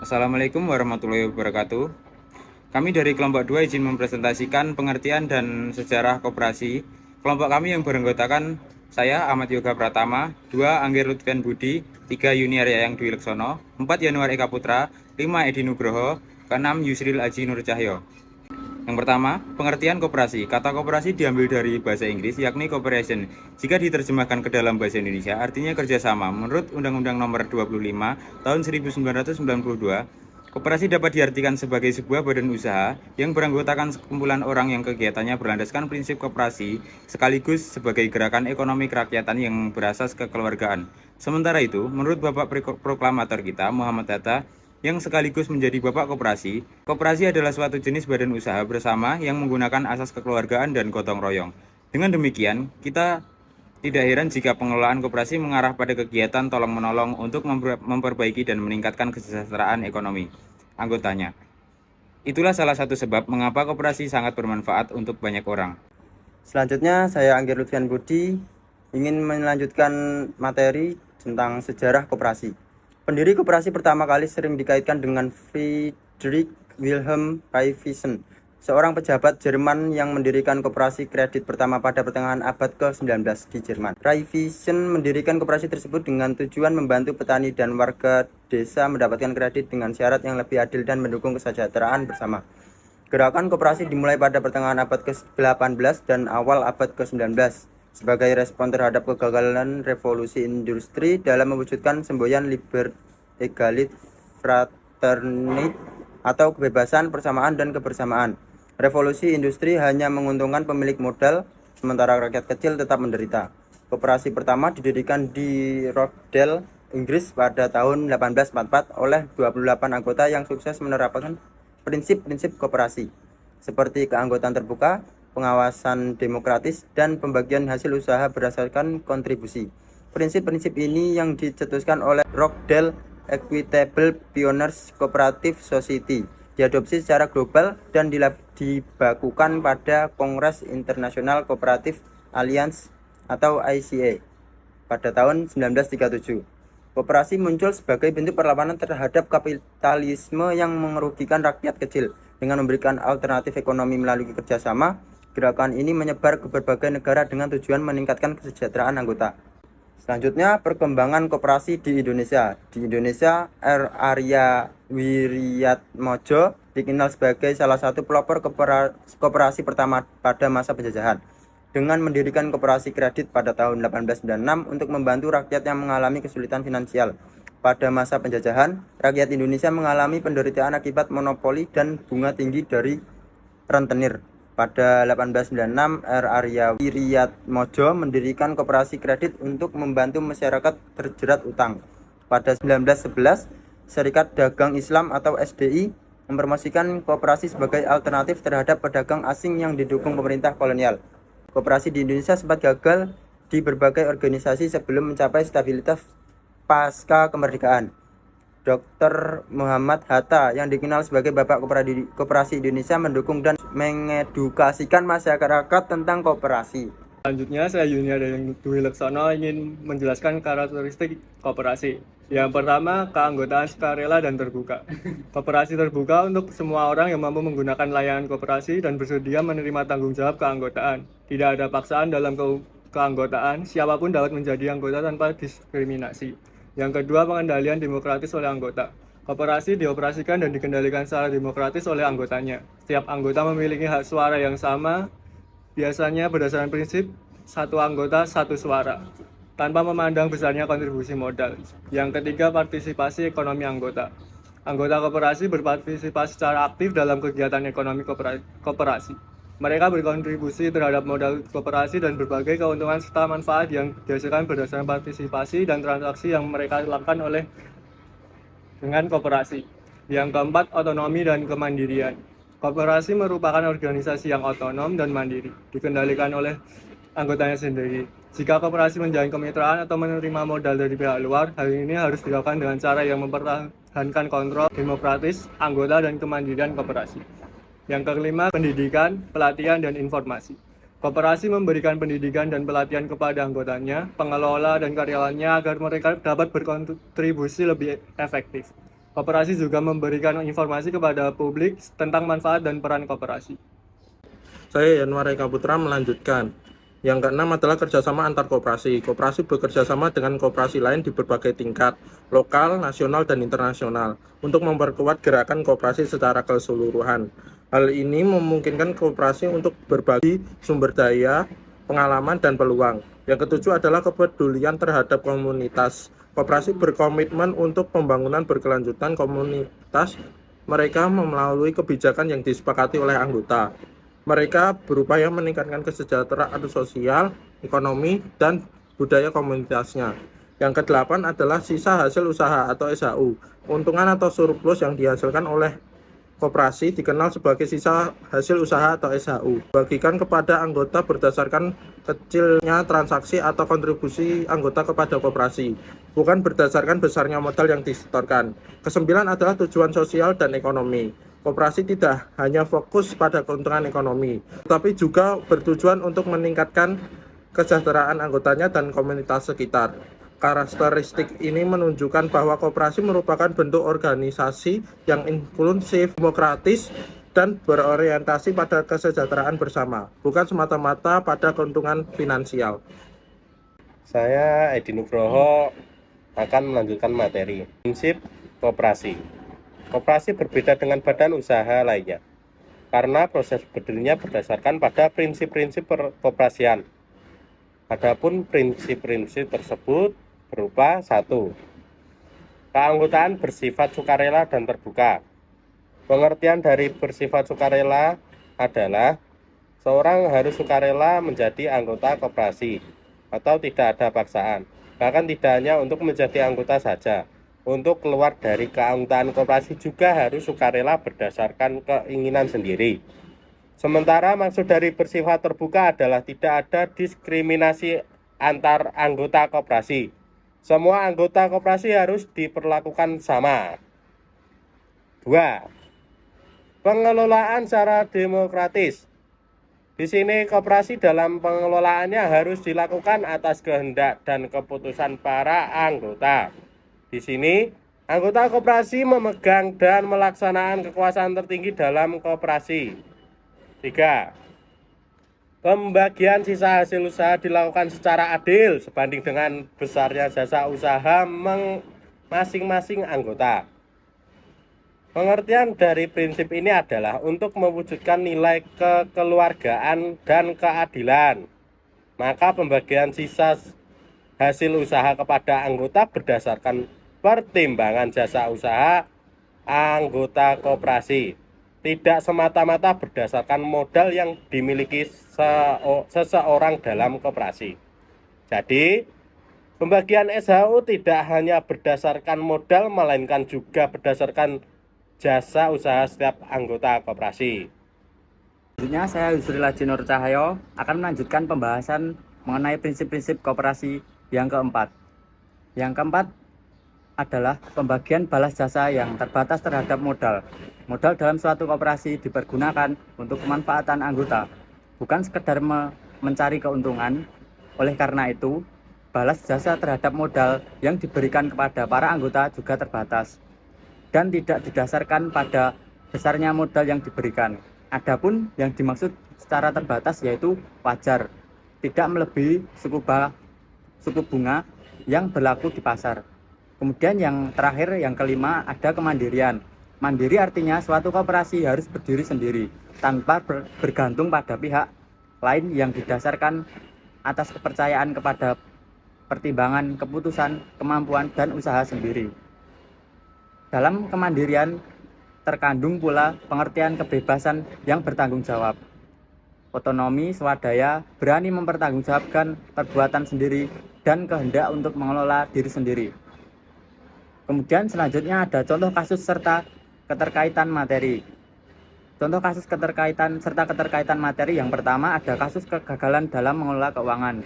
Assalamualaikum warahmatullahi wabarakatuh. Kami dari kelompok 2 izin mempresentasikan pengertian dan sejarah koperasi. Kelompok kami yang beranggotakan saya Ahmad Yoga Pratama, 2 Angger Lutfian Budi, 3 Yuniar Yayang Dwi Leksono, 4 Yanuar Eka Putra, 5 Edi Nugroho, ke-6 Yusril Aji Nur Cahyo. Yang pertama, pengertian koperasi. Kata koperasi diambil dari bahasa Inggris, yakni cooperation. Jika diterjemahkan ke dalam bahasa Indonesia, artinya kerjasama. Menurut Undang-Undang Nomor 25 Tahun 1992, koperasi dapat diartikan sebagai sebuah badan usaha yang beranggotakan sekumpulan orang yang kegiatannya berlandaskan prinsip koperasi, sekaligus sebagai gerakan ekonomi kerakyatan yang berasas kekeluargaan. Sementara itu, menurut Bapak Proklamator kita, Muhammad Hatta, yang sekaligus menjadi bapak koperasi. Koperasi adalah suatu jenis badan usaha bersama yang menggunakan asas kekeluargaan dan gotong royong. Dengan demikian, kita tidak heran jika pengelolaan koperasi mengarah pada kegiatan tolong-menolong untuk memperbaiki dan meningkatkan kesejahteraan ekonomi anggotanya. Itulah salah satu sebab mengapa koperasi sangat bermanfaat untuk banyak orang. Selanjutnya, saya Angger Lutfian Budi ingin melanjutkan materi tentang sejarah koperasi. Pendiri koperasi pertama kali sering dikaitkan dengan Friedrich Wilhelm Raiffeisen, seorang pejabat Jerman yang mendirikan koperasi kredit pertama pada pertengahan abad ke-19 di Jerman. Raiffeisen mendirikan koperasi tersebut dengan tujuan membantu petani dan warga desa mendapatkan kredit dengan syarat yang lebih adil dan mendukung kesejahteraan bersama. Gerakan koperasi dimulai pada pertengahan abad ke-18 dan awal abad ke-19 sebagai respon terhadap kegagalan revolusi industri dalam mewujudkan semboyan liber, egalit, fraternit atau kebebasan, persamaan, dan kebersamaan. Revolusi industri hanya menguntungkan pemilik modal, sementara rakyat kecil tetap menderita. Koperasi pertama didirikan di Rochdale, Inggris pada tahun 1844 oleh 28 anggota yang sukses menerapkan prinsip-prinsip koperasi, seperti keanggotaan terbuka, pengawasan demokratis, dan pembagian hasil usaha berdasarkan kontribusi. Prinsip-prinsip ini yang dicetuskan oleh Rochdale Equitable Pioneers Cooperative Society diadopsi secara global dan dibakukan pada Kongres Internasional Cooperative Alliance atau ICA pada tahun 1937. Koperasi muncul sebagai bentuk perlawanan terhadap kapitalisme yang merugikan rakyat kecil. Dengan memberikan alternatif ekonomi melalui kerjasama, gerakan ini menyebar ke berbagai negara dengan tujuan meningkatkan kesejahteraan anggota. Selanjutnya, perkembangan koperasi di Indonesia. Di Indonesia, R. Arya Wiryatmojo dikenal sebagai salah satu pelopor koperasi pertama pada masa penjajahan, dengan mendirikan koperasi kredit pada tahun 1896 untuk membantu rakyat yang mengalami kesulitan finansial. Pada masa penjajahan, rakyat Indonesia mengalami penderitaan akibat monopoli dan bunga tinggi dari rentenir. Pada 1896, R. Arya Wiryatmojo mendirikan koperasi kredit untuk membantu masyarakat terjerat utang. Pada 1911, Serikat Dagang Islam atau SDI mempromosikan koperasi sebagai alternatif terhadap pedagang asing yang didukung pemerintah kolonial. Koperasi di Indonesia sempat gagal di berbagai organisasi sebelum mencapai stabilitas pasca kemerdekaan. Dr. Muhammad Hatta yang dikenal sebagai Bapak Koperasi Indonesia mendukung dan mengedukasikan masyarakat tentang koperasi. Selanjutnya, saya Yuniar Yayang Dwi Leksono ingin menjelaskan karakteristik koperasi. Yang pertama, keanggotaan sukarela dan terbuka. Koperasi terbuka untuk semua orang yang mampu menggunakan layanan koperasi dan bersedia menerima tanggung jawab keanggotaan. Tidak ada paksaan dalam keanggotaan, siapapun dapat menjadi anggota tanpa diskriminasi. Yang kedua, pengendalian demokratis oleh anggota. Koperasi dioperasikan dan dikendalikan secara demokratis oleh anggotanya. Setiap anggota memiliki hak suara yang sama, biasanya berdasarkan prinsip satu anggota satu suara, tanpa memandang besarnya kontribusi modal. Yang ketiga, partisipasi ekonomi anggota. Anggota koperasi berpartisipasi secara aktif dalam kegiatan ekonomi koperasi. Mereka berkontribusi terhadap modal koperasi dan berbagai keuntungan serta manfaat yang dihasilkan berdasarkan partisipasi dan transaksi yang mereka lakukan dengan koperasi. Yang keempat, otonomi dan kemandirian. Koperasi merupakan organisasi yang otonom dan mandiri, dikendalikan oleh anggotanya sendiri. Jika koperasi menjalin kemitraan atau menerima modal dari pihak luar, hal ini harus dilakukan dengan cara yang mempertahankan kontrol demokratis anggota dan kemandirian koperasi. Yang kelima, pendidikan, pelatihan, dan informasi. Koperasi memberikan pendidikan dan pelatihan kepada anggotanya, pengelola, dan karyawannya agar mereka dapat berkontribusi lebih efektif. Koperasi juga memberikan informasi kepada publik tentang manfaat dan peran koperasi. Saya Yanwar Eka Putra melanjutkan. Yang keenam adalah kerjasama antar koperasi. Koperasi bekerja sama dengan koperasi lain di berbagai tingkat, lokal, nasional, dan internasional, untuk memperkuat gerakan koperasi secara keseluruhan. Hal ini memungkinkan koperasi untuk berbagi sumber daya, pengalaman, dan peluang. Yang ketujuh adalah kepedulian terhadap komunitas. Koperasi berkomitmen untuk pembangunan berkelanjutan komunitas mereka melalui kebijakan yang disepakati oleh anggota. Mereka berupaya meningkatkan kesejahteraan sosial, ekonomi, dan budaya komunitasnya. Yang kedelapan adalah sisa hasil usaha atau SHU. Keuntungan atau surplus yang dihasilkan oleh koperasi dikenal sebagai sisa hasil usaha atau SHU. Bagikan kepada anggota berdasarkan kecilnya transaksi atau kontribusi anggota kepada koperasi, bukan berdasarkan besarnya modal yang disetorkan. Kesembilan adalah tujuan sosial dan ekonomi. Koperasi tidak hanya fokus pada keuntungan ekonomi, tetapi juga bertujuan untuk meningkatkan kesejahteraan anggotanya dan komunitas sekitar. Karakteristik ini menunjukkan bahwa koperasi merupakan bentuk organisasi yang inklusif, demokratis, dan berorientasi pada kesejahteraan bersama, bukan semata-mata pada keuntungan finansial. Saya Edi Nugroho akan melanjutkan materi prinsip koperasi. Koperasi berbeda dengan badan usaha lainnya karena proses berdirinya berdasarkan pada prinsip-prinsip koperasian. Adapun prinsip-prinsip tersebut berupa 1. Keanggotaan bersifat sukarela dan terbuka. Pengertian dari bersifat sukarela adalah seorang harus sukarela menjadi anggota koperasi atau tidak ada paksaan. Bahkan tidak hanya untuk menjadi anggota saja. Untuk keluar dari keanggotaan koperasi juga harus sukarela berdasarkan keinginan sendiri. Sementara maksud dari bersifat terbuka adalah tidak ada diskriminasi antar anggota koperasi. Semua anggota koperasi harus diperlakukan sama. 2. Pengelolaan secara demokratis. Di sini koperasi dalam pengelolaannya harus dilakukan atas kehendak dan keputusan para anggota. Di sini, anggota koperasi memegang dan melaksanakan kekuasaan tertinggi dalam koperasi. 3. Pembagian sisa hasil usaha dilakukan secara adil sebanding dengan besarnya jasa usaha masing-masing anggota. Pengertian dari prinsip ini adalah untuk mewujudkan nilai kekeluargaan dan keadilan. Maka pembagian sisa hasil usaha kepada anggota berdasarkan pertimbangan jasa usaha anggota koperasi, tidak semata-mata berdasarkan modal yang dimiliki seseorang dalam koperasi. Jadi, pembagian SHU tidak hanya berdasarkan modal, melainkan juga berdasarkan jasa usaha setiap anggota koperasi. Selanjutnya saya Yusril Haji Nur Cahyo akan melanjutkan pembahasan mengenai prinsip-prinsip koperasi yang keempat. Yang keempat adalah pembagian balas jasa yang terbatas terhadap modal. Modal dalam suatu koperasi dipergunakan untuk kemanfaatan anggota, bukan sekedar mencari keuntungan. Oleh karena itu, balas jasa terhadap modal yang diberikan kepada para anggota juga terbatas dan tidak didasarkan pada besarnya modal yang diberikan. Adapun yang dimaksud secara terbatas yaitu wajar, tidak melebihi suku bunga yang berlaku di pasar. Kemudian yang terakhir, yang kelima, ada kemandirian. Mandiri artinya suatu koperasi harus berdiri sendiri, tanpa bergantung pada pihak lain yang didasarkan atas kepercayaan kepada pertimbangan, keputusan, kemampuan, dan usaha sendiri. Dalam kemandirian terkandung pula pengertian kebebasan yang bertanggung jawab. Otonomi, swadaya, berani mempertanggungjawabkan perbuatan sendiri, dan kehendak untuk mengelola diri sendiri. Kemudian selanjutnya ada contoh kasus serta keterkaitan materi. Contoh kasus keterkaitan serta keterkaitan materi yang pertama ada kasus kegagalan dalam mengelola keuangan.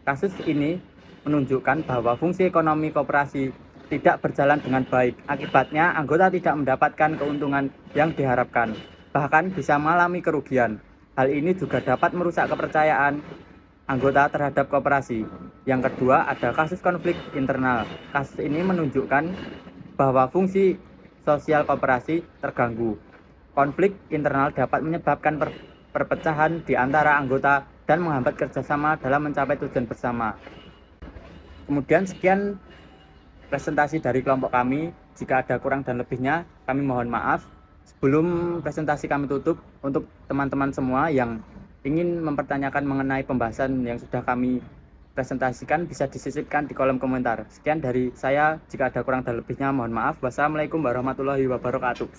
Kasus ini menunjukkan bahwa fungsi ekonomi koperasi tidak berjalan dengan baik. Akibatnya anggota tidak mendapatkan keuntungan yang diharapkan, bahkan bisa mengalami kerugian. Hal ini juga dapat merusak kepercayaan anggota terhadap koperasi. Yang kedua ada kasus konflik internal. Kasus ini menunjukkan bahwa fungsi sosial koperasi terganggu. Konflik internal dapat menyebabkan perpecahan di antara anggota dan menghambat kerjasama dalam mencapai tujuan bersama. Kemudian sekian presentasi dari kelompok kami. Jika ada kurang dan lebihnya, kami mohon maaf. Sebelum presentasi kami tutup, untuk teman-teman semua yang ingin mempertanyakan mengenai pembahasan yang sudah kami presentasikan, bisa disisipkan di kolom komentar. Sekian dari saya, jika ada kurang dan lebihnya mohon maaf. Wassalamualaikum warahmatullahi wabarakatuh.